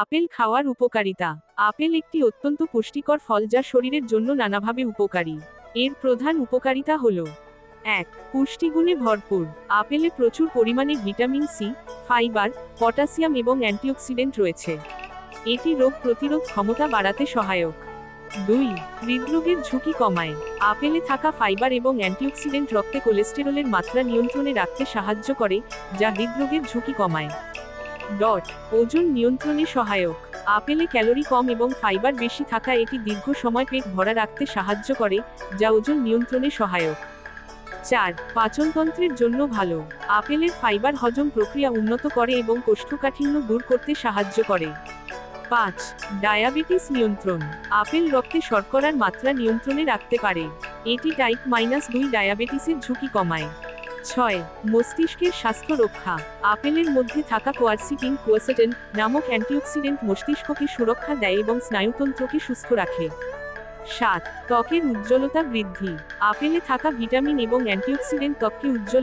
Apple খাওয়ার উপকারিতা। Apple একটি অত্যন্ত পুষ্টিকর ফল যা শরীরের জন্য নানাভাবে উপকারী। এর প্রধান উপকারিতা হল: ১. পুষ্টিগুণে ভরপুর। আপেলে প্রচুর পরিমাণে ভিটামিন সি, ফাইবার, পটাশিয়াম এবং অ্যান্টিঅক্সিডেন্ট রয়েছে। এটি রোগ প্রতিরোধ ক্ষমতা বাড়াতে সহায়ক। ২. হৃদরোগের ঝুঁকি কমায়। আপেলে থাকা ফাইবার এবং অ্যান্টিঅক্সিডেন্ট রক্তে কোলেস্টেরলের মাত্রা নিয়ন্ত্রণে রাখতে সাহায্য করে, যা হৃদরোগের ঝুঁকি কমায়। ওজন নিয়ন্ত্রণে সহায়ক। আপেলে ক্যালোরি কম এবং ফাইবার বেশি থাকায় এটি দীর্ঘ সময় পেট ভরা রাখতে সাহায্য করে, যা ওজন নিয়ন্ত্রণে সহায়ক। ৪. পাচনতন্ত্রের জন্য ভালো। আপেলের ফাইবার হজম প্রক্রিয়া উন্নত করে এবং কোষ্ঠকাঠিন্য দূর করতে সাহায্য করে। ৫. ডায়াবেটিস নিয়ন্ত্রণ। আপেল রক্তে শর্করার মাত্রা নিয়ন্ত্রণে রাখতে পারে। এটি টাইপ 2 ডায়াবেটিসের ঝুঁকি কমায়। ৬. মস্তিষ্কের স্বাস্থ্য রক্ষা। আপেলের মধ্যে থাকা কোয়ারসিটিন নামক অ্যান্টিঅক্সিডেন্ট মস্তিষ্ককে সুরক্ষা দেয় এবং স্নায়ুতন্ত্রকে সুস্থ রাখে। ৭. ত্বকের উজ্জ্বলতা বৃদ্ধি। আপেলে থাকা ভিটামিন এবং অ্যান্টিঅক্সিডেন্ট ত্বককে উজ্জ্বল